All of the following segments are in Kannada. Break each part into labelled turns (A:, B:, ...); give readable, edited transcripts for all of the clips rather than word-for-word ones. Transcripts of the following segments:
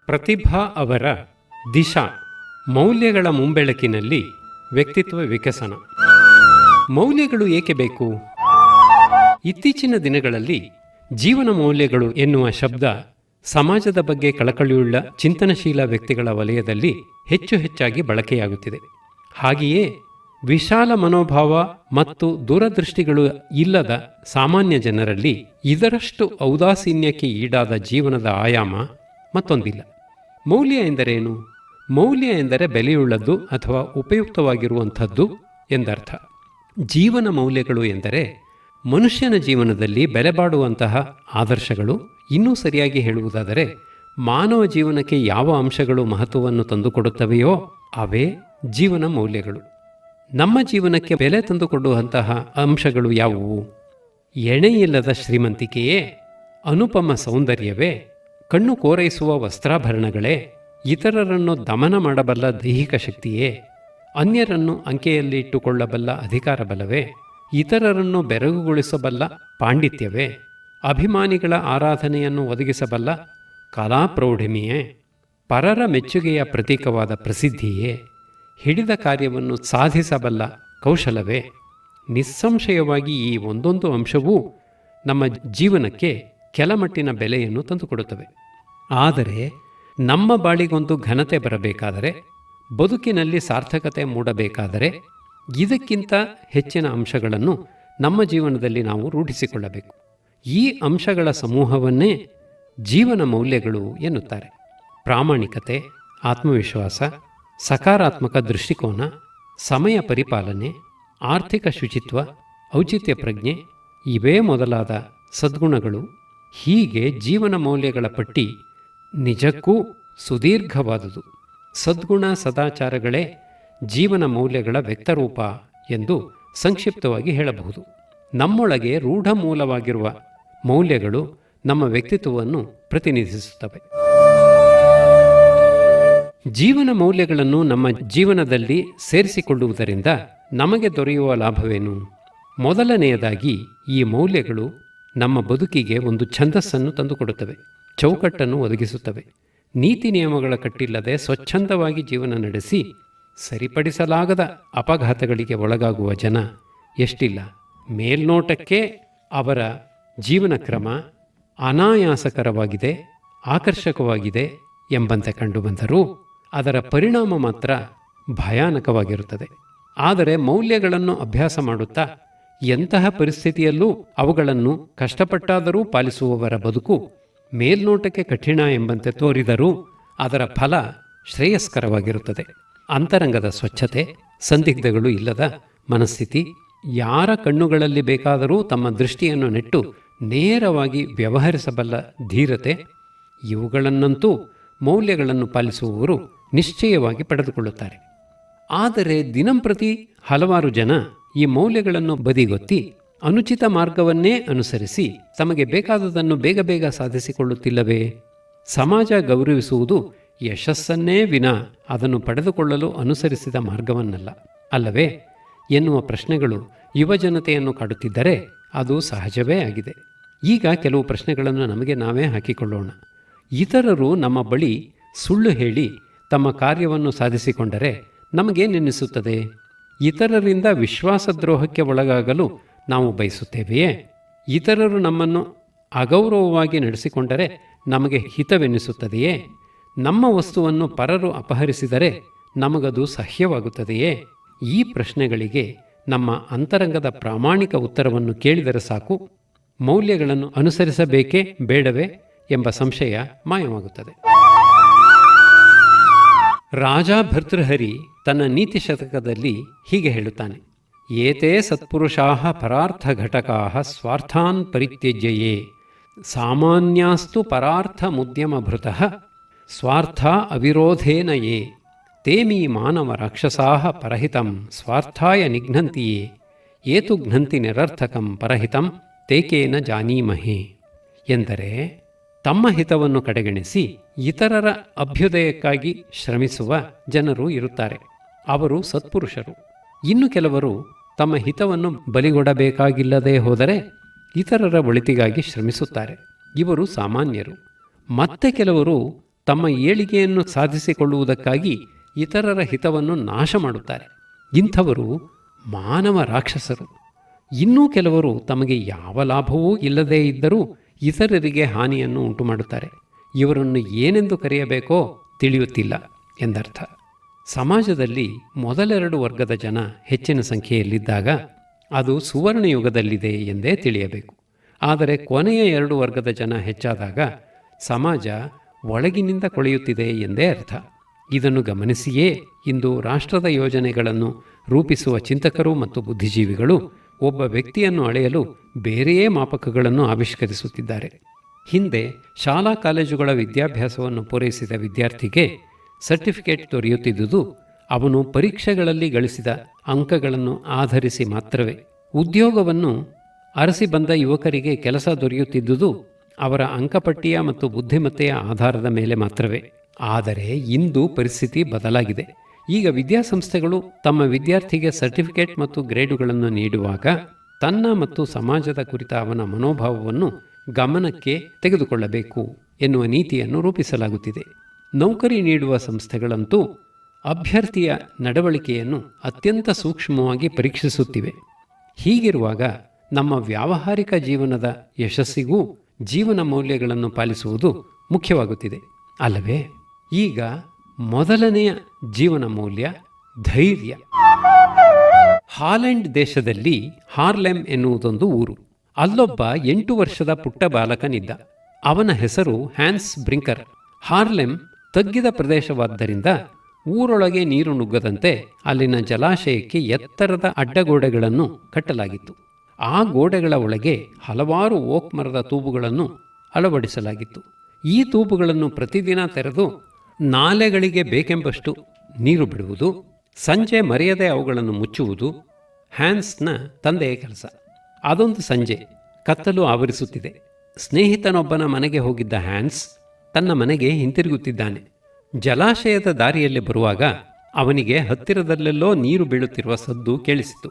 A: ಪ್ರತಿಭಾ ಅವರ ದಿಶಾ ಮೌಲ್ಯಗಳ ಮುಂಬೆಳಕಿನಲ್ಲಿ ವ್ಯಕ್ತಿತ್ವ ವಿಕಸನ. ಮೌಲ್ಯಗಳು ಏಕೆ ಬೇಕು? ಇತ್ತೀಚಿನ ದಿನಗಳಲ್ಲಿ ಜೀವನ ಮೌಲ್ಯಗಳು ಎನ್ನುವ ಶಬ್ದ ಸಮಾಜದ ಬಗ್ಗೆ ಕಳಕಳಿಯುಳ್ಳ ಚಿಂತನಶೀಲ ವ್ಯಕ್ತಿಗಳ ವಲಯದಲ್ಲಿ ಹೆಚ್ಚು ಹೆಚ್ಚಾಗಿ ಬಳಕೆಯಾಗುತ್ತಿದೆ. ಹಾಗೆಯೇ ವಿಶಾಲ ಮನೋಭಾವ ಮತ್ತು ದೂರದೃಷ್ಟಿಗಳು ಇಲ್ಲದ ಸಾಮಾನ್ಯ ಜನರಲ್ಲಿ ಇದರಷ್ಟು ಔದಾಸೀನ್ಯಕ್ಕೆ ಈಡಾದ ಜೀವನದ ಆಯಾಮ ಮತ್ತೊಂದಿಲ್ಲ. ಮೌಲ್ಯ ಎಂದರೇನು? ಮೌಲ್ಯ ಎಂದರೆ ಬೆಲೆಯುಳ್ಳದ್ದು ಅಥವಾ ಉಪಯುಕ್ತವಾಗಿರುವಂಥದ್ದು ಎಂದರ್ಥ. ಜೀವನ ಮೌಲ್ಯಗಳು ಎಂದರೆ ಮನುಷ್ಯನ ಜೀವನದಲ್ಲಿ ಬೆಲೆಬಾಡುವಂತಹ ಆದರ್ಶಗಳು. ಇನ್ನೂ ಸರಿಯಾಗಿ ಹೇಳುವುದಾದರೆ ಮಾನವ ಜೀವನಕ್ಕೆ ಯಾವ ಅಂಶಗಳು ಮಹತ್ವವನ್ನು ತಂದುಕೊಡುತ್ತವೆಯೋ ಅವೇ ಜೀವನ ಮೌಲ್ಯಗಳು. ನಮ್ಮ ಜೀವನಕ್ಕೆ ಬೆಲೆ ತಂದುಕೊಡುವಂತಹ ಅಂಶಗಳು ಯಾವುವು? ಎಣೆಯಿಲ್ಲದ ಶ್ರೀಮಂತಿಕೆಯೇ? ಅನುಪಮ ಸೌಂದರ್ಯವೇ? ಕಣ್ಣು ಕೋರೈಸುವ ವಸ್ತ್ರಾಭರಣಗಳೇ? ಇತರರನ್ನು ದಮನ ಮಾಡಬಲ್ಲ ದೈಹಿಕ ಶಕ್ತಿಯೇ? ಅನ್ಯರನ್ನು ಅಂಕೆಯಲ್ಲಿ ಇಟ್ಟುಕೊಳ್ಳಬಲ್ಲ ಅಧಿಕಾರ ಬಲವೇ? ಇತರರನ್ನು ಬೆರಗುಗೊಳಿಸಬಲ್ಲ ಪಾಂಡಿತ್ಯವೇ? ಅಭಿಮಾನಿಗಳ ಆರಾಧನೆಯನ್ನು ಒದಗಿಸಬಲ್ಲ ಕಲಾಪ್ರೌಢಿಮೆಯೇ? ಪರರ ಮೆಚ್ಚುಗೆಯ ಪ್ರತೀಕವಾದ ಪ್ರಸಿದ್ಧಿಯೇ? ಹಿಡಿದ ಕಾರ್ಯವನ್ನು ಸಾಧಿಸಬಲ್ಲ ಕೌಶಲವೇ? ನಿಸ್ಸಂಶಯವಾಗಿ ಈ ಒಂದೊಂದು ಅಂಶವೂ ನಮ್ಮ ಜೀವನಕ್ಕೆ ಕೆಲಮಟ್ಟಿನ ಬೆಲೆಯನ್ನು ತಂದುಕೊಡುತ್ತವೆ. ಆದರೆ ನಮ್ಮ ಬಾಳಿಗೊಂದು ಘನತೆ ಬರಬೇಕಾದರೆ, ಬದುಕಿನಲ್ಲಿ ಸಾರ್ಥಕತೆ ಮೂಡಬೇಕಾದರೆ ಇದಕ್ಕಿಂತ ಹೆಚ್ಚಿನ ಅಂಶಗಳನ್ನು ನಮ್ಮ ಜೀವನದಲ್ಲಿ ನಾವು ರೂಢಿಸಿಕೊಳ್ಳಬೇಕು. ಈ ಅಂಶಗಳ ಸಮೂಹವನ್ನೇ ಜೀವನ ಮೌಲ್ಯಗಳು ಎನ್ನುತ್ತಾರೆ. ಪ್ರಾಮಾಣಿಕತೆ, ಆತ್ಮವಿಶ್ವಾಸ, ಸಕಾರಾತ್ಮಕ ದೃಷ್ಟಿಕೋನ, ಸಮಯ ಪರಿಪಾಲನೆ, ಆರ್ಥಿಕ ಶುಚಿತ್ವ, ಔಚಿತ್ಯ ಪ್ರಜ್ಞೆ ಇವೇ ಮೊದಲಾದ ಸದ್ಗುಣಗಳು. ಹೀಗೆ ಜೀವನ ಮೌಲ್ಯಗಳ ಪಟ್ಟಿ ನಿಜಕ್ಕೂ ಸುದೀರ್ಘವಾದುದು. ಸದ್ಗುಣ ಸದಾಚಾರಗಳೇ ಜೀವನ ಮೌಲ್ಯಗಳ ವ್ಯಕ್ತರೂಪ ಎಂದು ಸಂಕ್ಷಿಪ್ತವಾಗಿ ಹೇಳಬಹುದು. ನಮ್ಮೊಳಗೆ ರೂಢ ಮೂಲವಾಗಿರುವ ಮೌಲ್ಯಗಳು ನಮ್ಮ ವ್ಯಕ್ತಿತ್ವವನ್ನು ಪ್ರತಿನಿಧಿಸುತ್ತವೆ. ಜೀವನ ಮೌಲ್ಯಗಳನ್ನು ನಮ್ಮ ಜೀವನದಲ್ಲಿ ಸೇರಿಸಿಕೊಳ್ಳುವುದರಿಂದ ನಮಗೆ ದೊರೆಯುವ ಲಾಭವೇನು? ಮೊದಲನೆಯದಾಗಿ ಈ ಮೌಲ್ಯಗಳು ನಮ್ಮ ಬದುಕಿಗೆ ಒಂದು ಛಂದಸ್ಸನ್ನು ತಂದುಕೊಡುತ್ತವೆ, ಚೌಕಟ್ಟನ್ನು ಒದಗಿಸುತ್ತವೆ. ನೀತಿ ನಿಯಮಗಳ ಕಟ್ಟಿಲ್ಲದೆ ಸ್ವಚ್ಛಂದವಾಗಿ ಜೀವನ ನಡೆಸಿ ಸರಿಪಡಿಸಲಾಗದ ಅಪಘಾತಗಳಿಗೆ ಒಳಗಾಗುವ ಜನ ಎಷ್ಟಿಲ್ಲ. ಮೇಲ್ನೋಟಕ್ಕೆ ಅವರ ಜೀವನ ಕ್ರಮ ಅನಾಯಾಸಕರವಾಗಿದೆ, ಆಕರ್ಷಕವಾಗಿದೆ ಎಂಬಂತೆ ಕಂಡುಬಂದರೂ ಅದರ ಪರಿಣಾಮ ಮಾತ್ರ ಭಯಾನಕವಾಗಿರುತ್ತದೆ. ಆದರೆ ಮೌಲ್ಯಗಳನ್ನು ಅಭ್ಯಾಸ ಮಾಡುತ್ತಾ ಎಂತಹ ಪರಿಸ್ಥಿತಿಯಲ್ಲೂ ಅವುಗಳನ್ನು ಕಷ್ಟಪಟ್ಟಾದರೂ ಪಾಲಿಸುವವರ ಬದುಕು ಮೇಲ್ನೋಟಕ್ಕೆ ಕಠಿಣ ಎಂಬಂತೆ ತೋರಿದರೂ ಅದರ ಫಲ ಶ್ರೇಯಸ್ಕರವಾಗಿರುತ್ತದೆ. ಅಂತರಂಗದ ಸ್ವಚ್ಛತೆ, ಸಂದಿಗ್ಧಗಳು ಇಲ್ಲದ ಮನಸ್ಥಿತಿ, ಯಾರ ಕಣ್ಣುಗಳಲ್ಲಿ ಬೇಕಾದರೂ ತಮ್ಮ ದೃಷ್ಟಿಯನ್ನು ನೆಟ್ಟು ನೇರವಾಗಿ ವ್ಯವಹರಿಸಬಲ್ಲ ಧೀರತೆ, ಇವುಗಳನ್ನಂತೂ ಮೌಲ್ಯಗಳನ್ನು ಪಾಲಿಸುವವರು ನಿಶ್ಚಯವಾಗಿ ಪಡೆದುಕೊಳ್ಳುತ್ತಾರೆ. ಆದರೆ ದಿನಂಪ್ರತಿ ಹಲವಾರು ಜನ ಈ ಮೌಲ್ಯಗಳನ್ನು ಬದಿಗೊತ್ತಿ ಅನುಚಿತ ಮಾರ್ಗವನ್ನೇ ಅನುಸರಿಸಿ ತಮಗೆ ಬೇಕಾದುದನ್ನು ಬೇಗ ಬೇಗ ಸಾಧಿಸಿಕೊಳ್ಳುತ್ತಿಲ್ಲವೇ? ಸಮಾಜ ಗೌರವಿಸುವುದು ಯಶಸ್ಸನ್ನೇ ವಿನಾ ಅದನ್ನು ಪಡೆದುಕೊಳ್ಳಲು ಅನುಸರಿಸಿದ ಮಾರ್ಗವನ್ನಲ್ಲ ಅಲ್ಲವೇ ಎನ್ನುವ ಪ್ರಶ್ನೆಗಳು ಯುವಜನತೆಯನ್ನು ಕಾಡುತ್ತಿದ್ದರೆ ಅದು ಸಹಜವೇ ಆಗಿದೆ. ಈಗ ಕೆಲವು ಪ್ರಶ್ನೆಗಳನ್ನು ನಮಗೆ ನಾವೇ ಹಾಕಿಕೊಳ್ಳೋಣ. ಇತರರು ನಮ್ಮ ಬಳಿ ಸುಳ್ಳು ಹೇಳಿ ತಮ್ಮ ಕಾರ್ಯವನ್ನು ಸಾಧಿಸಿಕೊಂಡರೆ ನಮಗೇನೆನ್ನಿಸುತ್ತದೆ? ಇತರರಿಂದ ವಿಶ್ವಾಸದ್ರೋಹಕ್ಕೆ ಒಳಗಾಗಲು ನಾವು ಬಯಸುತ್ತೇವೆಯೇ? ಇತರರು ನಮ್ಮನ್ನು ಅಗೌರವವಾಗಿ ನಡೆಸಿಕೊಂಡರೆ ನಮಗೆ ಹಿತವೆನ್ನಿಸುತ್ತದೆಯೇ? ನಮ್ಮ ವಸ್ತುವನ್ನು ಪರರು ಅಪಹರಿಸಿದರೆ ನಮಗದು ಸಹ್ಯವಾಗುತ್ತದೆಯೇ? ಈ ಪ್ರಶ್ನೆಗಳಿಗೆ ನಮ್ಮ ಅಂತರಂಗದ ಪ್ರಾಮಾಣಿಕ ಉತ್ತರವನ್ನು ಕೇಳಿದರೆ ಸಾಕು, ಮೌಲ್ಯಗಳನ್ನು ಅನುಸರಿಸಬೇಕೇ ಬೇಡವೇ ಎಂಬ ಸಂಶಯ ಮಾಯವಾಗುತ್ತದೆ. ರಾಜ ಭರ್ತೃಹರಿ ತನ್ನ ನೀತಿ ಶತಕದಲ್ಲಿ ಹೀಗೆ ಹೇಳುತ್ತಾನೆ: ಏತೇ ಸತ್ಪುರುಷಾಃ ಪರಾರ್ಥ ಘಟಕಾಃ ಸ್ವಾರ್ಥಾನ್ ಪರಿತ್ಯಜ್ಯಯೇ ಸಾಮಾನ್ಯಾಸ್ತು ಪರಾರ್ಥ ಮುದ್ಯಮಭೃತಃ ಸ್ವಾರ್ಥ ಅವಿರೋಧೇನ ಯೇ ತೇಮೀ ಮಾನವ ರಾಕ್ಷಸಾಃ ಪರಹಿತಂ ಸ್ವಾರ್ಥಾಯ ನಿಘ್ನಂತಿಯೇ ಏತು ಘ್ನಂತಿ ನಿರರ್ಥಕಂ ಪರಹಿತಂ ತೇಕೇನ ಜಾನೀಮಹೇ. ಎಂದರೆ ತಮ್ಮ ಹಿತವನ್ನು ಕಡೆಗಣಿಸಿ ಇತರರ ಅಭ್ಯುದಯಕ್ಕಾಗಿ ಶ್ರಮಿಸುವ ಜನರು ಇರುತ್ತಾರೆ. ಅವರು ಸತ್ಪುರುಷರು. ಇನ್ನು ಕೆಲವರು ತಮ್ಮ ಹಿತವನ್ನು ಬಲಿಗೊಡಬೇಕಾಗಿಲ್ಲದೆ ಹೋದರೆ ಇತರರ ಒಳಿತಿಗಾಗಿ ಶ್ರಮಿಸುತ್ತಾರೆ. ಇವರು ಸಾಮಾನ್ಯರು. ಮತ್ತೆ ಕೆಲವರು ತಮ್ಮ ಏಳಿಗೆಯನ್ನು ಸಾಧಿಸಿಕೊಳ್ಳುವುದಕ್ಕಾಗಿ ಇತರರ ಹಿತವನ್ನು ನಾಶ ಮಾಡುತ್ತಾರೆ. ಇಂಥವರು ಮಾನವ ರಾಕ್ಷಸರು. ಇನ್ನೂ ಕೆಲವರು ತಮಗೆ ಯಾವ ಲಾಭವೂ ಇಲ್ಲದೇ ಇದ್ದರೂ ಇತರರಿಗೆ ಹಾನಿಯನ್ನು ಉಂಟುಮಾಡುತ್ತಾರೆ. ಇವರನ್ನು ಏನೆಂದು ಕರೆಯಬೇಕೋ ತಿಳಿಯುತ್ತಿಲ್ಲ ಎಂದರ್ಥ. ಸಮಾಜದಲ್ಲಿ ಮೊದಲೆರಡು ವರ್ಗದ ಜನ ಹೆಚ್ಚಿನ ಸಂಖ್ಯೆಯಲ್ಲಿದ್ದಾಗ ಅದು ಸುವರ್ಣಯುಗದಲ್ಲಿದೆ ಎಂದೇ ತಿಳಿಯಬೇಕು. ಆದರೆ ಕೊನೆಯ 2 ವರ್ಗದ ಜನ ಹೆಚ್ಚಾದಾಗ ಸಮಾಜ ಒಳಗಿನಿಂದ ಕೊಳೆಯುತ್ತಿದೆ ಎಂದೇ ಅರ್ಥ. ಇದನ್ನು ಗಮನಿಸಿಯೇ ಇಂದು ರಾಷ್ಟ್ರದ ಯೋಜನೆಗಳನ್ನು ರೂಪಿಸುವ ಚಿಂತಕರು ಮತ್ತು ಬುದ್ಧಿಜೀವಿಗಳು ಒಬ್ಬ ವ್ಯಕ್ತಿಯನ್ನು ಅಳೆಯಲು ಬೇರೆಯೇ ಮಾಪಕಗಳನ್ನು ಆವಿಷ್ಕರಿಸುತ್ತಿದ್ದಾರೆ. ಹಿಂದೆ ಶಾಲಾ ಕಾಲೇಜುಗಳ ವಿದ್ಯಾಭ್ಯಾಸವನ್ನು ಪೂರೈಸಿದ ವಿದ್ಯಾರ್ಥಿಗೆ ಸರ್ಟಿಫಿಕೇಟ್ ದೊರೆಯುತ್ತಿದ್ದುದು ಅವನು ಪರೀಕ್ಷೆಗಳಲ್ಲಿ ಗಳಿಸಿದ ಅಂಕಗಳನ್ನು ಆಧರಿಸಿ ಮಾತ್ರವೇ. ಉದ್ಯೋಗವನ್ನು ಅರಸಿ ಬಂದ ಯುವಕರಿಗೆ ಕೆಲಸ ದೊರೆಯುತ್ತಿದ್ದುದು ಅವರ ಅಂಕಪಟ್ಟಿಯ ಮತ್ತು ಬುದ್ಧಿಮತ್ತೆಯ ಆಧಾರದ ಮೇಲೆ ಮಾತ್ರವೇ. ಆದರೆ ಇಂದು ಪರಿಸ್ಥಿತಿ ಬದಲಾಗಿದೆ. ಈಗ ವಿದ್ಯಾಸಂಸ್ಥೆಗಳು ತಮ್ಮ ವಿದ್ಯಾರ್ಥಿಗೆ ಸರ್ಟಿಫಿಕೇಟ್ ಮತ್ತು ಗ್ರೇಡುಗಳನ್ನು ನೀಡುವಾಗ ತನ್ನ ಮತ್ತು ಸಮಾಜದ ಕುರಿತ ಅವನ ಮನೋಭಾವವನ್ನು ಗಮನಕ್ಕೆ ತೆಗೆದುಕೊಳ್ಳಬೇಕು ಎನ್ನುವ ನೀತಿಯನ್ನು ರೂಪಿಸಲಾಗುತ್ತಿದೆ. ನೌಕರಿ ನೀಡುವ ಸಂಸ್ಥೆಗಳಂತೂ ಅಭ್ಯರ್ಥಿಯ ನಡವಳಿಕೆಯನ್ನು ಅತ್ಯಂತ ಸೂಕ್ಷ್ಮವಾಗಿ ಪರೀಕ್ಷಿಸುತ್ತಿವೆ. ಹೀಗಿರುವಾಗ ನಮ್ಮ ವ್ಯಾವಹಾರಿಕ ಜೀವನದ ಯಶಸ್ಸಿಗೂ ಜೀವನ ಮೌಲ್ಯಗಳನ್ನು ಪಾಲಿಸುವುದು ಮುಖ್ಯವಾಗುತ್ತಿದೆ ಅಲ್ಲವೇ? ಈಗ ಮೊದಲನೆಯ ಜೀವನ ಮೌಲ್ಯ ಧೈರ್ಯ. ಹಾಲೆಂಡ್ ದೇಶದಲ್ಲಿ ಹಾರ್ಲೆಮ್ ಎನ್ನುವುದೊಂದು ಊರು. ಅಲ್ಲೊಬ್ಬ 8 ವರ್ಷದ ಪುಟ್ಟ ಬಾಲಕನಿದ್ದ. ಅವನ ಹೆಸರು ಹ್ಯಾನ್ಸ್ ಬ್ರಿಂಕರ್. ಹಾರ್ಲೆಮ್ ತಗ್ಗಿದ ಪ್ರದೇಶವಾದ್ದರಿಂದ ಊರೊಳಗೆ ನೀರು ನುಗ್ಗದಂತೆ ಅಲ್ಲಿನ ಜಲಾಶಯಕ್ಕೆ ಎತ್ತರದ ಅಡ್ಡಗೋಡೆಗಳನ್ನು ಕಟ್ಟಲಾಗಿತ್ತು. ಆ ಗೋಡೆಗಳ ಒಳಗೆ ಹಲವಾರು ಓಕ್ ಮರದ ತೂಬುಗಳನ್ನು ಅಳವಡಿಸಲಾಗಿತ್ತು. ಈ ತೂಬುಗಳನ್ನು ಪ್ರತಿದಿನ ತೆರೆದು ನಾಲೆಗಳಿಗೆ ಬೇಕೆಂಬಷ್ಟು ನೀರು ಬಿಡುವುದು, ಸಂಜೆ ಮರೆಯದೆ ಅವುಗಳನ್ನು ಮುಚ್ಚುವುದು ಹ್ಯಾನ್ಸ್ನ ತಂದೆಯ ಕೆಲಸ. ಅದೊಂದು ಸಂಜೆ ಕತ್ತಲು ಆವರಿಸುತ್ತಿದೆ. ಸ್ನೇಹಿತನೊಬ್ಬನ ಮನೆಗೆ ಹೋಗಿದ್ದ ಹ್ಯಾನ್ಸ್ ತನ್ನ ಮನೆಗೆ ಹಿಂತಿರುಗುತ್ತಿದ್ದಾನೆ. ಜಲಾಶಯದ ದಾರಿಯಲ್ಲಿ ಬರುವಾಗ ಅವನಿಗೆ ಹತ್ತಿರದಲ್ಲೆಲ್ಲೋ ನೀರು ಬೀಳುತ್ತಿರುವ ಸದ್ದು ಕೇಳಿಸಿತು.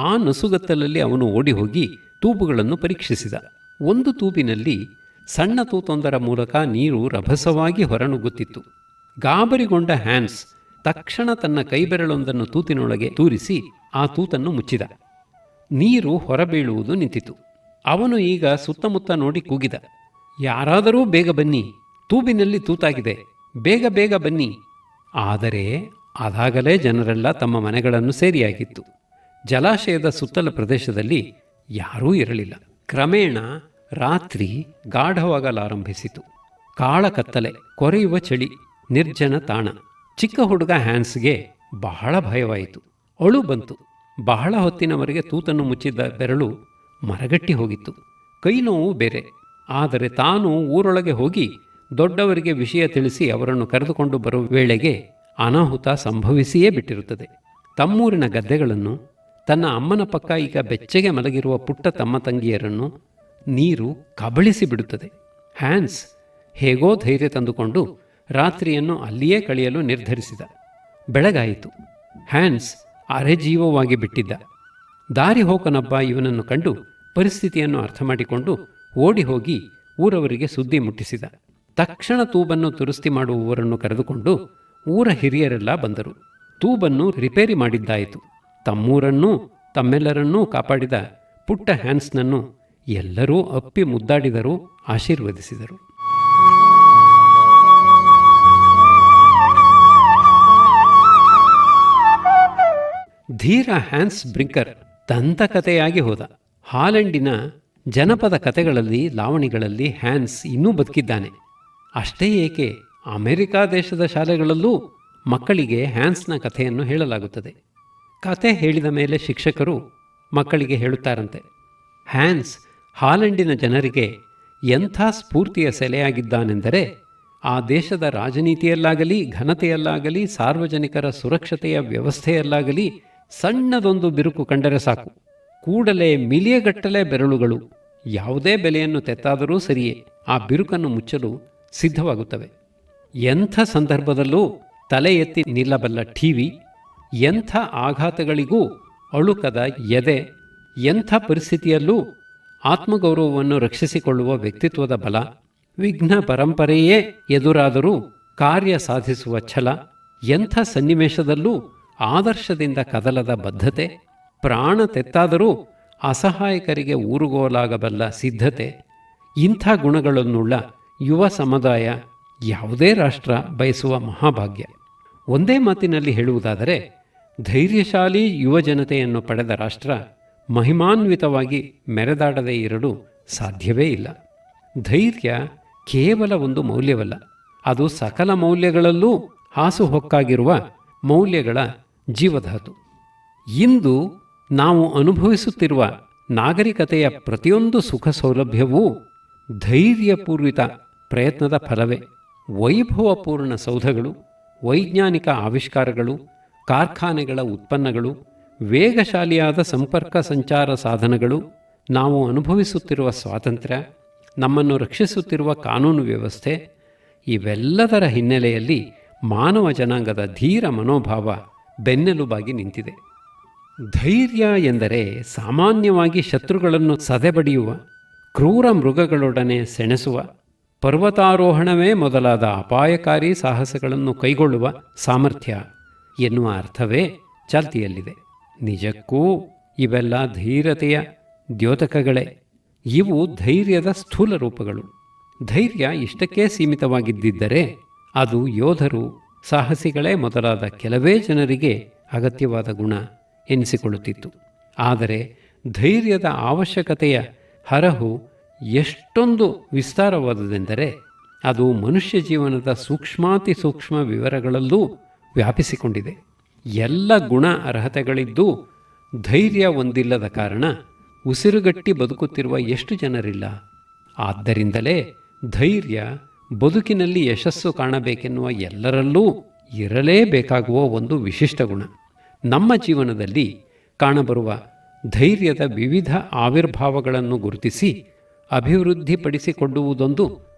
A: ಆ ನಸುಗತ್ತಲಲ್ಲಿ ಅವನು ಓಡಿ ಹೋಗಿ ತೂಬುಗಳನ್ನು ಪರೀಕ್ಷಿಸಿದ. ಒಂದು ತೂಬಿನಲ್ಲಿ ಸಣ್ಣ ತೂತೊಂದರ ಮೂಲಕ ನೀರು ರಭಸವಾಗಿ ಹೊರನುಗ್ಗುತ್ತಿತ್ತು. ಗಾಬರಿಗೊಂಡ ಹ್ಯಾನ್ಸ್ ತಕ್ಷಣ ತನ್ನ ಕೈಬೆರಳೊಂದನ್ನು ತೂತಿನೊಳಗೆ ತೂರಿಸಿ ಆ ತೂತನ್ನು ಮುಚ್ಚಿದ. ನೀರು ಹೊರಬೀಳುವುದು ನಿಂತಿತು. ಅವನು ಈಗ ಸುತ್ತಮುತ್ತ ನೋಡಿ ಕೂಗಿದ, ಯಾರಾದರೂ ಬೇಗ ಬನ್ನಿ, ತೂಬಿನಲ್ಲಿ ತೂತಾಗಿದೆ, ಬೇಗ ಬೇಗ ಬನ್ನಿ. ಆದರೆ ಅದಾಗಲೇ ಜನರೆಲ್ಲ ತಮ್ಮ ಮನೆಗಳನ್ನು ಸೇರಿಯಾಗಿತ್ತು. ಜಲಾಶಯದ ಸುತ್ತಲ ಪ್ರದೇಶದಲ್ಲಿ ಯಾರೂ ಇರಲಿಲ್ಲ. ಕ್ರಮೇಣ ರಾತ್ರಿ ಗಾಢವಾಗಲಾರಂಭಿಸಿತು. ಕಾಳ ಕತ್ತಲೆ, ಕೊರೆಯುವ ಚಳಿ, ನಿರ್ಜನ ತಾಣ. ಚಿಕ್ಕ ಹುಡುಗ ಹ್ಯಾನ್ಸ್ಗೆ ಬಹಳ ಭಯವಾಯಿತು. ಅಳು ಬಂತು. ಬಹಳ ಹೊತ್ತಿನವರೆಗೆ ತೂತನ್ನು ಮುಚ್ಚಿದ್ದ ಬೆರಳು ಮರಗಟ್ಟಿ ಹೋಗಿತ್ತು. ಕೈ ನೋವು ಬೇರೆ. ಆದರೆ ತಾನು ಊರೊಳಗೆ ಹೋಗಿ ದೊಡ್ಡವರಿಗೆ ವಿಷಯ ತಿಳಿಸಿ ಅವರನ್ನು ಕರೆದುಕೊಂಡು ಬರುವ ವೇಳೆಗೆ ಅನಾಹುತ ಸಂಭವಿಸಿಯೇ ಬಿಟ್ಟಿರುತ್ತದೆ. ತಮ್ಮೂರಿನ ಗದ್ದೆಗಳನ್ನು, ತನ್ನ ಅಮ್ಮನ ಪಕ್ಕ ಈಗ ಬೆಚ್ಚಗೆ ಮಲಗಿರುವ ಪುಟ್ಟ ತಮ್ಮ ತಂಗಿಯರನ್ನು ನೀರು ಕಬಳಿಸಿ ಬಿಡುತ್ತದೆ. ಹ್ಯಾನ್ಸ್ ಹೇಗೋ ಧೈರ್ಯ ತಂದುಕೊಂಡು ರಾತ್ರಿಯನ್ನು ಅಲ್ಲಿಯೇ ಕಳೆಯಲು ನಿರ್ಧರಿಸಿದ. ಬೆಳಗಾಯಿತು. ಹ್ಯಾನ್ಸ್ ಅರೆಜೀವವಾಗಿ ಬಿಟ್ಟಿದ್ದ. ದಾರಿ ಹೋಕನೊಬ್ಬ ಇವನನ್ನು ಕಂಡು ಪರಿಸ್ಥಿತಿಯನ್ನು ಅರ್ಥ ಮಾಡಿಕೊಂಡು ಓಡಿ ಹೋಗಿ ಊರವರಿಗೆ ಸುದ್ದಿ ಮುಟ್ಟಿಸಿದ. ತಕ್ಷಣ ತೂಬನ್ನು ದುರಸ್ತಿ ಮಾಡುವವರನ್ನು ಕರೆದುಕೊಂಡು ಊರ ಹಿರಿಯರೆಲ್ಲ ಬಂದರು. ತೂಬನ್ನು ರಿಪೇರಿ ಮಾಡಿದ್ದಾಯಿತು. ತಮ್ಮೂರನ್ನೂ ತಮ್ಮೆಲ್ಲರನ್ನೂ ಕಾಪಾಡಿದ ಪುಟ್ಟ ಹ್ಯಾನ್ಸ್ನನ್ನು ಎಲ್ಲರೂ ಅಪ್ಪಿ ಮುದ್ದಾಡಿದರು, ಆಶೀರ್ವದಿಸಿದರು. ಧೀರ ಹ್ಯಾನ್ಸ್ ಬ್ರಿಂಕರ್ ದಂತಕಥೆಯಾಗಿ ಹೋದ. ಹಾಲೆಂಡಿನ ಜನಪದ ಕಥೆಗಳಲ್ಲಿ, ಲಾವಣಿಗಳಲ್ಲಿ ಹ್ಯಾನ್ಸ್ ಇನ್ನೂ ಬದುಕಿದ್ದಾನೆ. ಅಷ್ಟೇ ಏಕೆ, ಅಮೆರಿಕಾ ದೇಶದ ಶಾಲೆಗಳಲ್ಲೂ ಮಕ್ಕಳಿಗೆ ಹ್ಯಾನ್ಸ್ನ ಕಥೆಯನ್ನು ಹೇಳಲಾಗುತ್ತದೆ. ಕತೆ ಹೇಳಿದ ಮೇಲೆ ಶಿಕ್ಷಕರು ಮಕ್ಕಳಿಗೆ ಹೇಳುತ್ತಾರಂತೆ, ಹ್ಯಾನ್ಸ್ ಹಾಲೆಂಡಿನ ಜನರಿಗೆ ಎಂಥ ಸ್ಫೂರ್ತಿಯ ಸೆಲೆಯಾಗಿದ್ದಾನೆಂದರೆ, ಆ ದೇಶದ ರಾಜನೀತಿಯಲ್ಲಾಗಲಿ, ಘನತೆಯಲ್ಲಾಗಲಿ, ಸಾರ್ವಜನಿಕರ ಸುರಕ್ಷತೆಯ ವ್ಯವಸ್ಥೆಯಲ್ಲಾಗಲಿ ಸಣ್ಣದೊಂದು ಬಿರುಕು ಕಂಡರೆ ಸಾಕು, ಕೂಡಲೇ ಮಿಲಿಯಗಟ್ಟಲೆ ಬೆರಳುಗಳು ಯಾವುದೇ ಬೆಲೆಯನ್ನು ತೆತ್ತಾದರೂ ಸರಿಯೇ ಆ ಬಿರುಕನ್ನು ಮುಚ್ಚಲು ಸಿದ್ಧವಾಗುತ್ತವೆ. ಎಂಥ ಸಂದರ್ಭದಲ್ಲೂ ತಲೆ ಎತ್ತಿ ನಿಲ್ಲಬಲ್ಲ ಟಿವಿ, ಎಂಥ ಆಘಾತಗಳಿಗೂ ಅಳುಕದ ಎದೆ, ಎಂಥ ಪರಿಸ್ಥಿತಿಯಲ್ಲೂ ಆತ್ಮಗೌರವವನ್ನು ರಕ್ಷಿಸಿಕೊಳ್ಳುವ ವ್ಯಕ್ತಿತ್ವದ ಬಲ, ವಿಘ್ನ ಪರಂಪರೆಯೇ ಎದುರಾದರೂ ಕಾರ್ಯ ಸಾಧಿಸುವ ಛಲ, ಎಂಥ ಸನ್ನಿವೇಶದಲ್ಲೂ ಆದರ್ಶದಿಂದ ಕದಲದ ಬದ್ಧತೆ, ಪ್ರಾಣ ತೆತ್ತಾದರೂ ಅಸಹಾಯಕರಿಗೆ ಊರುಗೋಲಾಗಬಲ್ಲ ಸಿದ್ಧತೆ, ಇಂಥ ಗುಣಗಳನ್ನುಳ್ಳ ಯುವ ಸಮುದಾಯ ಯಾವುದೇ ರಾಷ್ಟ್ರ ಬಯಸುವ ಮಹಾಭಾಗ್ಯ. ಒಂದೇ ಮಾತಿನಲ್ಲಿ ಹೇಳುವುದಾದರೆ, ಧೈರ್ಯಶಾಲಿ ಯುವಜನತೆಯನ್ನು ಪಡೆದ ರಾಷ್ಟ್ರ ಮಹಿಮಾನ್ವಿತವಾಗಿ ಮೆರೆದಾಡದೇ ಇರಲು ಸಾಧ್ಯವೇ ಇಲ್ಲ. ಧೈರ್ಯ ಕೇವಲ ಒಂದು ಮೌಲ್ಯವಲ್ಲ, ಅದು ಸಕಲ ಮೌಲ್ಯಗಳಲ್ಲೂ ಹಾಸುಹೊಕ್ಕಾಗಿರುವ ಮೌಲ್ಯಗಳ ಜೀವಧಾತು. ಇಂದು ನಾವು ಅನುಭವಿಸುತ್ತಿರುವ ನಾಗರಿಕತೆಯ ಪ್ರತಿಯೊಂದು ಸುಖ ಸೌಲಭ್ಯವೂ ಧೈರ್ಯಪೂರ್ವಿತ ಪ್ರಯತ್ನದ ಫಲವೇ. ವೈಭವಪೂರ್ಣ ಸೌಧಗಳು, ವೈಜ್ಞಾನಿಕ ಆವಿಷ್ಕಾರಗಳು, ಕಾರ್ಖಾನೆಗಳ ಉತ್ಪನ್ನಗಳು, ವೇಗಶಾಲಿಯಾದ ಸಂಪರ್ಕ ಸಂಚಾರ ಸಾಧನಗಳು, ನಾವು ಅನುಭವಿಸುತ್ತಿರುವ ಸ್ವಾತಂತ್ರ್ಯ, ನಮ್ಮನ್ನು ರಕ್ಷಿಸುತ್ತಿರುವ ಕಾನೂನು ವ್ಯವಸ್ಥೆ, ಇವೆಲ್ಲದರ ಹಿನ್ನೆಲೆಯಲ್ಲಿ ಮಾನವ ಜನಾಂಗದ ಧೀರ ಮನೋಭಾವ ಬೆನ್ನೆಲುಬಾಗಿ ನಿಂತಿದೆ. ಧೈರ್ಯ ಎಂದರೆ ಸಾಮಾನ್ಯವಾಗಿ ಶತ್ರುಗಳನ್ನು ಸದೆಬಡಿಯುವ, ಕ್ರೂರ ಮೃಗಗಳೊಡನೆ ಸೆಣಸುವ, ಪರ್ವತಾರೋಹಣವೇ ಮೊದಲಾದ ಅಪಾಯಕಾರಿ ಸಾಹಸಗಳನ್ನು ಕೈಗೊಳ್ಳುವ ಸಾಮರ್ಥ್ಯ ಎನ್ನುವ ಅರ್ಥವೇ ಚಾಲ್ತಿಯಲ್ಲಿದೆ. ನಿಜಕ್ಕೂ ಇವೆಲ್ಲ ಧೀರತೆಯ ದ್ಯೋತಕಗಳೇ. ಇವು ಧೈರ್ಯದ ಸ್ಥೂಲ ರೂಪಗಳು. ಧೈರ್ಯ ಇಷ್ಟಕ್ಕೆ ಸೀಮಿತವಾಗಿದ್ದರೆ ಅದು ಯೋಧರು, ಸಾಹಸಿಗಳೇ ಮೊದಲಾದ ಕೆಲವೇ ಜನರಿಗೆ ಅಗತ್ಯವಾದ ಗುಣ ಎನಿಸಿಕೊಳ್ಳುತ್ತಿತ್ತು. ಆದರೆ ಧೈರ್ಯದ ಅವಶ್ಯಕತೆಯ ಹರಹು ಎಷ್ಟೊಂದು ವಿಸ್ತಾರವಾದುದೆಂದರೆ ಅದು ಮನುಷ್ಯ ಜೀವನದ ಸೂಕ್ಷ್ಮಾತಿ ಸೂಕ್ಷ್ಮ ವಿವರಗಳಲ್ಲೂ ವ್ಯಾಪಿಸಿಕೊಂಡಿದೆ. ಎಲ್ಲ ಗುಣ ಅರ್ಹತೆಗಳಿದ್ದೂ ಧೈರ್ಯ ಹೊಂದಿಲ್ಲದ ಕಾರಣ ಉಸಿರುಗಟ್ಟಿ ಬದುಕುತ್ತಿರುವ ಎಷ್ಟು ಜನರಿಲ್ಲ. ಆದ್ದರಿಂದಲೇ ಧೈರ್ಯ ಬದುಕಿನಲ್ಲಿ ಯಶಸ್ಸು ಕಾಣಬೇಕೆನ್ನುವ ಎಲ್ಲರಲ್ಲೂ ಇರಲೇಬೇಕಾಗುವ ಒಂದು ವಿಶಿಷ್ಟ ಗುಣ. ನಮ್ಮ ಜೀವನದಲ್ಲಿ ಕಾಣಬರುವ ಧೈರ್ಯದ ವಿವಿಧ ಆವಿರ್ಭಾವಗಳನ್ನು ಗುರುತಿಸಿ ಅಭಿವೃದ್ಧಿಪಡಿಸಿಕೊಳ್ಳುವುದೊಂದು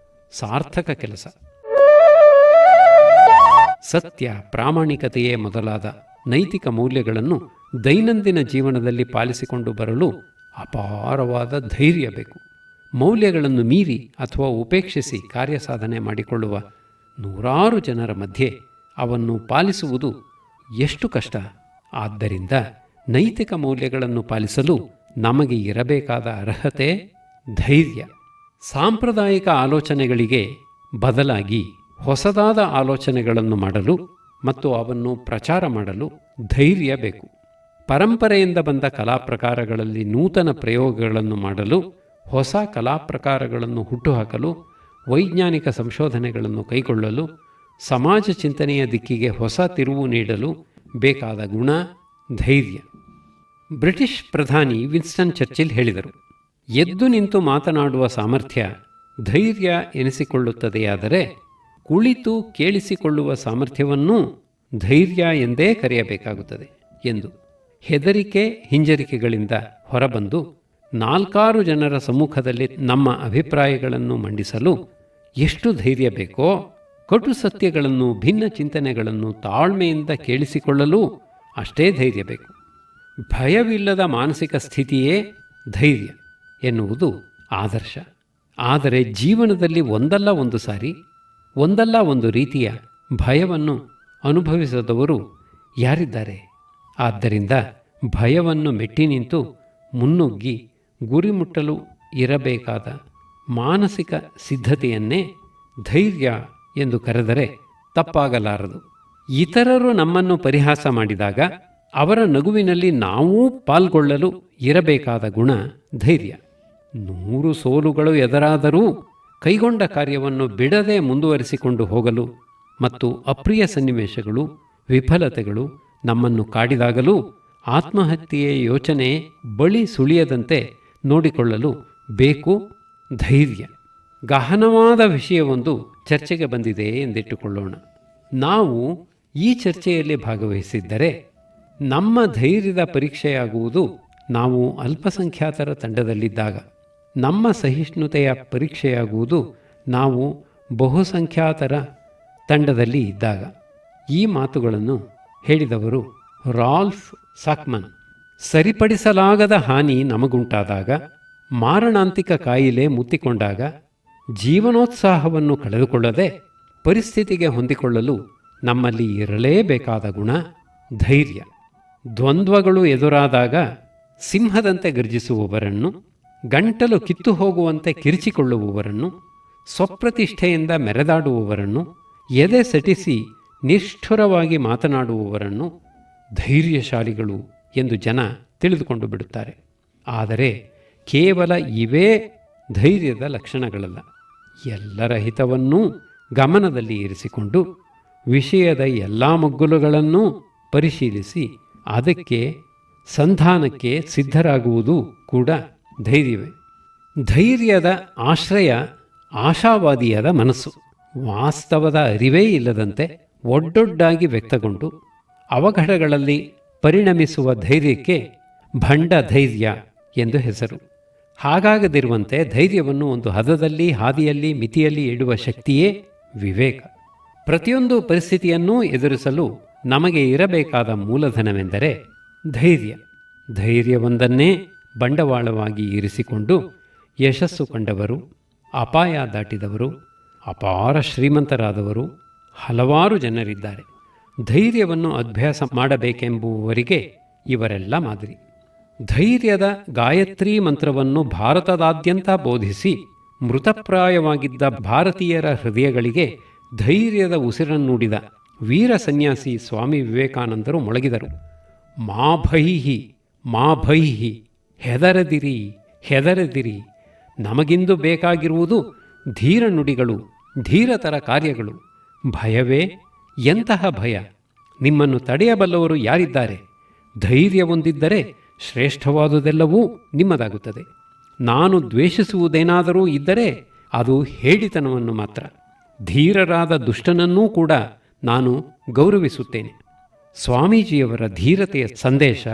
A: ಸಾರ್ಥಕ ಕೆಲಸ. ಸತ್ಯ, ಪ್ರಾಮಾಣಿಕತೆಯೇ ಮೊದಲಾದ ನೈತಿಕ ಮೌಲ್ಯಗಳನ್ನು ದೈನಂದಿನ ಜೀವನದಲ್ಲಿ ಪಾಲಿಸಿಕೊಂಡು ಬರಲು ಅಪಾರವಾದ ಧೈರ್ಯ ಬೇಕು. ಮೌಲ್ಯಗಳನ್ನು ಮೀರಿ ಅಥವಾ ಉಪೇಕ್ಷಿಸಿ ಕಾರ್ಯಸಾಧನೆ ಮಾಡಿಕೊಳ್ಳುವ ನೂರಾರು ಜನರ ಮಧ್ಯೆ ಅವನ್ನು ಪಾಲಿಸುವುದು ಎಷ್ಟು ಕಷ್ಟ. ಆದ್ದರಿಂದ ನೈತಿಕ ಮೌಲ್ಯಗಳನ್ನು ಪಾಲಿಸಲು ನಮಗೆ ಇರಬೇಕಾದ ಅರ್ಹತೆ ಧೈರ್ಯ. ಸಾಂಪ್ರದಾಯಿಕ ಆಲೋಚನೆಗಳಿಗೆ ಬದಲಾಗಿ ಹೊಸದಾದ ಆಲೋಚನೆಗಳನ್ನು ಮಾಡಲು ಮತ್ತು ಅವನ್ನು ಪ್ರಚಾರ ಮಾಡಲು ಧೈರ್ಯ ಬೇಕು. ಪರಂಪರೆಯಿಂದ ಬಂದ ಕಲಾ ಪ್ರಕಾರಗಳಲ್ಲಿ ನೂತನ ಪ್ರಯೋಗಗಳನ್ನು ಮಾಡಲು, ಹೊಸ ಕಲಾ ಪ್ರಕಾರಗಳನ್ನು ಹುಟ್ಟುಹಾಕಲು, ವೈಜ್ಞಾನಿಕ ಸಂಶೋಧನೆಗಳನ್ನು ಕೈಗೊಳ್ಳಲು, ಸಮಾಜ ಚಿಂತನೆಯ ದಿಕ್ಕಿಗೆ ಹೊಸ ತಿರುವು ನೀಡಲು ಬೇಕಾದ ಗುಣ ಧೈರ್ಯ. ಬ್ರಿಟಿಷ್ ಪ್ರಧಾನಿ ವಿನ್ಸ್ಟನ್ ಚರ್ಚಿಲ್ ಹೇಳಿದರು, ಎದ್ದು ನಿಂತು ಮಾತನಾಡುವ ಸಾಮರ್ಥ್ಯ ಧೈರ್ಯ ಎನಿಸಿಕೊಳ್ಳುತ್ತದೆಯಾದರೆ ಕುಳಿತು ಕೇಳಿಸಿಕೊಳ್ಳುವ ಸಾಮರ್ಥ್ಯವನ್ನೂ ಧೈರ್ಯ ಎಂದೇ ಕರೆಯಬೇಕಾಗುತ್ತದೆ ಎಂದು. ಹೆದರಿಕೆ ಹಿಂಜರಿಕೆಗಳಿಂದ ಹೊರಬಂದು ನಾಲ್ಕಾರು ಜನರ ಸಮ್ಮುಖದಲ್ಲಿ ನಮ್ಮ ಅಭಿಪ್ರಾಯಗಳನ್ನು ಮಂಡಿಸಲು ಎಷ್ಟು ಧೈರ್ಯ ಬೇಕೋ, ಕಟು ಸತ್ಯಗಳನ್ನು, ಭಿನ್ನ ಚಿಂತನೆಗಳನ್ನು ತಾಳ್ಮೆಯಿಂದ ಕೇಳಿಸಿಕೊಳ್ಳಲು ಅಷ್ಟೇ ಧೈರ್ಯ ಬೇಕು. ಭಯವಿಲ್ಲದ ಮಾನಸಿಕ ಸ್ಥಿತಿಯೇ ಧೈರ್ಯ ಎನ್ನುವುದು ಆದರ್ಶ. ಆದರೆ ಜೀವನದಲ್ಲಿ ಒಂದಲ್ಲ ಒಂದು ಸಾರಿ, ಒಂದಲ್ಲ ಒಂದು ರೀತಿಯ ಭಯವನ್ನು ಅನುಭವಿಸದವರು ಯಾರಿದ್ದಾರೆ? ಆದ್ದರಿಂದ ಭಯವನ್ನು ಮೆಟ್ಟಿ ನಿಂತು ಮುನ್ನುಗ್ಗಿ ಗುರಿ ಮುಟ್ಟಲು ಇರಬೇಕಾದ ಮಾನಸಿಕ ಸಿದ್ಧತೆಯನ್ನೇ ಧೈರ್ಯ ಎಂದು ಕರೆದರೆ ತಪ್ಪಾಗಲಾರದು. ಇತರರು ನಮ್ಮನ್ನು ಪರಿಹಾಸ ಮಾಡಿದಾಗ ಅವರ ನಗುವಿನಲ್ಲಿ ನಾವೂ ಪಾಲ್ಗೊಳ್ಳಲು ಇರಬೇಕಾದ ಗುಣ ಧೈರ್ಯ. 100 ಸೋಲುಗಳು ಎದುರಾದರೂ ಕೈಗೊಂಡ ಕಾರ್ಯವನ್ನು ಬಿಡದೆ ಮುಂದುವರಿಸಿಕೊಂಡು ಹೋಗಲು ಮತ್ತು ಅಪ್ರಿಯ ಸನ್ನಿವೇಶಗಳು, ವಿಫಲತೆಗಳು ನಮ್ಮನ್ನು ಕಾಡಿದಾಗಲೂ ಆತ್ಮಹತ್ಯೆಯ ಯೋಚನೆ ಬಳಿ ಸುಳಿಯದಂತೆ ನೋಡಿಕೊಳ್ಳಲು ಬೇಕು ಧೈರ್ಯ. ಗಹನವಾದ ವಿಷಯವೊಂದು ಚರ್ಚೆಗೆ ಬಂದಿದೆ ಎಂದಿಟ್ಟುಕೊಳ್ಳೋಣ. ನಾವು ಈ ಚರ್ಚೆಯಲ್ಲಿ ಭಾಗವಹಿಸಿದ್ದರೆ ನಮ್ಮ ಧೈರ್ಯದ ಪರೀಕ್ಷೆಯಾಗುವುದು ನಾವು ಅಲ್ಪಸಂಖ್ಯಾತರ ತಂಡದಲ್ಲಿದ್ದಾಗ, ನಮ್ಮ ಸಹಿಷ್ಣುತೆಯ ಪರೀಕ್ಷೆಯಾಗುವುದು ನಾವು ಬಹುಸಂಖ್ಯಾತರ ತಂಡದಲ್ಲಿ ಇದ್ದಾಗ. ಈ ಮಾತುಗಳನ್ನು ಹೇಳಿದವರು ರಾಲ್ಫ್ ಸಾಕ್ಮನ್. ಸರಿಪಡಿಸಲಾಗದ ಹಾನಿ ನಮಗುಂಟಾದಾಗ, ಮಾರಣಾಂತಿಕ ಕಾಯಿಲೆ ಮುತ್ತಿಕೊಂಡಾಗ, ಜೀವನೋತ್ಸಾಹವನ್ನು ಕಳೆದುಕೊಳ್ಳದೆ ಪರಿಸ್ಥಿತಿಗೆ ಹೊಂದಿಕೊಳ್ಳಲು ನಮ್ಮಲ್ಲಿ ಇರಲೇಬೇಕಾದ ಗುಣ ಧೈರ್ಯ. ದ್ವಂದ್ವಗಳು ಎದುರಾದಾಗ ಸಿಂಹದಂತೆ ಗರ್ಜಿಸುವವರನ್ನು, ಗಂಟಲು ಕಿತ್ತು ಹೋಗುವಂತೆ ಕಿರಿಚಿಕೊಳ್ಳುವವರನ್ನು, ಸ್ವಪ್ರತಿಷ್ಠೆಯಿಂದ ಮೆರೆದಾಡುವವರನ್ನು, ಎದೆ ಸಟಿಸಿ ನಿಷ್ಠುರವಾಗಿ ಮಾತನಾಡುವವರನ್ನು ಧೈರ್ಯಶಾಲಿಗಳು ಎಂದು ಜನ ತಿಳಿದುಕೊಂಡು ಬಿಡುತ್ತಾರೆ. ಆದರೆ ಕೇವಲ ಇವೇ ಧೈರ್ಯದ ಲಕ್ಷಣಗಳಲ್ಲ. ಎಲ್ಲರ ಹಿತವನ್ನೂ ಗಮನದಲ್ಲಿ ಇರಿಸಿಕೊಂಡು ವಿಷಯದ ಎಲ್ಲ ಮಗ್ಗುಲುಗಳನ್ನೂ ಪರಿಶೀಲಿಸಿ ಅದಕ್ಕೆ ಸಂಧಾನಕ್ಕೆ ಸಿದ್ಧರಾಗುವುದು ಕೂಡ ಧೈರ್ಯವೇ. ಧೈರ್ಯದ ಆಶ್ರಯ ಆಶಾವಾದಿಯಾದ ಮನಸ್ಸು. ವಾಸ್ತವದ ಅರಿವೇ ಇಲ್ಲದಂತೆ ಒಡ್ಡೊಡ್ಡಾಗಿ ವ್ಯಕ್ತಗೊಂಡು ಅವಘಡಗಳಲ್ಲಿ ಪರಿಣಮಿಸುವ ಧೈರ್ಯಕ್ಕೆ ಭಂಡ ಧೈರ್ಯ ಎಂದು ಹೆಸರು. ಹಾಗಾಗದಿರುವಂತೆ ಧೈರ್ಯವನ್ನು ಒಂದು ಹದದಲ್ಲಿ, ಹಾದಿಯಲ್ಲಿ, ಮಿತಿಯಲ್ಲಿ ಇಡುವ ಶಕ್ತಿಯೇ ವಿವೇಕ. ಪ್ರತಿಯೊಂದು ಪರಿಸ್ಥಿತಿಯನ್ನೂ ಎದುರಿಸಲು ನಮಗೆ ಇರಬೇಕಾದ ಮೂಲಧನವೆಂದರೆ ಧೈರ್ಯ. ಧೈರ್ಯವೊಂದನ್ನೇ ಬಂಡವಾಳವಾಗಿ ಇರಿಸಿಕೊಂಡು ಯಶಸ್ಸು ಕಂಡವರು, ಅಪಾಯ ದಾಟಿದವರು, ಅಪಾರ ಶ್ರೀಮಂತರಾದವರು ಹಲವಾರು ಜನರಿದ್ದಾರೆ. ಧೈರ್ಯವನ್ನು ಅಭ್ಯಾಸ ಮಾಡಬೇಕೆಂಬುವವರಿಗೆ ಇವರೆಲ್ಲ ಮಾದರಿ. ಧೈರ್ಯದ ಗಾಯತ್ರಿ ಮಂತ್ರವನ್ನು ಭಾರತದಾದ್ಯಂತ ಬೋಧಿಸಿ ಮೃತಪ್ರಾಯವಾಗಿದ್ದ ಭಾರತೀಯರ ಹೃದಯಗಳಿಗೆ ಧೈರ್ಯದ ಉಸಿರನ್ನೂಡಿದ ವೀರ ಸನ್ಯಾಸಿ ಸ್ವಾಮಿ ವಿವೇಕಾನಂದರು ಮೊಳಗಿದರು. ಮಾ ಭೈಹಿ, ಮಾ ಭೈಹಿ, ಹೆದರದಿರಿ, ಹೆದರದಿರಿ. ನಮಗಿಂದು ಬೇಕಾಗಿರುವುದು ಧೀರ ನುಡಿಗಳು, ಧೀರತರ ಕಾರ್ಯಗಳು. ಭಯವೇ? ಎಂತಹ ಭಯ? ನಿಮ್ಮನ್ನು ತಡೆಯಬಲ್ಲವರು ಯಾರಿದ್ದಾರೆ? ಧೈರ್ಯ ಹೊಂದಿದ್ದರೆ ಶ್ರೇಷ್ಠವಾದುದೆಲ್ಲವೂ ನಿಮ್ಮದಾಗುತ್ತದೆ. ನಾನು ದ್ವೇಷಿಸುವುದೇನಾದರೂ ಇದ್ದರೆ ಅದು ಹೇಳಿತನವನ್ನು ಮಾತ್ರ. ಧೀರರಾದ ದುಷ್ಟನನ್ನೂ ಕೂಡ ನಾನು ಗೌರವಿಸುತ್ತೇನೆ. ಸ್ವಾಮೀಜಿಯವರ ಧೀರತೆಯ ಸಂದೇಶ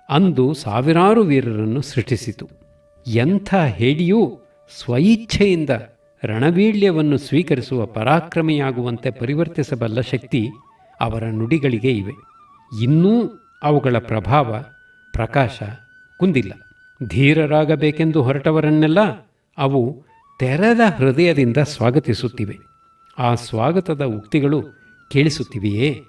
A: ಅಂದು ಸಾವಿರಾರು ವೀರರನ್ನು ಸೃಷ್ಟಿಸಿತು. ಎಂಥ ಹೇಡಿಯೂ ಸ್ವಇಚ್ಛೆಯಿಂದ ರಣವೀಳ್ಯವನ್ನು ಸ್ವೀಕರಿಸುವ ಪರಾಕ್ರಮಿಯಾಗುವಂತೆ ಪರಿವರ್ತಿಸಬಲ್ಲ ಶಕ್ತಿ ಅವರ ನುಡಿಗಳಿಗೆ ಇವೆ. ಇನ್ನೂ ಅವುಗಳ ಪ್ರಭಾವ, ಪ್ರಕಾಶ ಕುಂದಿಲ್ಲ. ಧೀರರಾಗಬೇಕೆಂದು ಹೊರಟವರನ್ನೆಲ್ಲ ಅವು ತೆರೆದ ಹೃದಯದಿಂದ ಸ್ವಾಗತಿಸುತ್ತಿವೆ. ಆ ಸ್ವಾಗತದ ಉಕ್ತಿಗಳು ಕೇಳಿಸುತ್ತಿವೆಯೇ?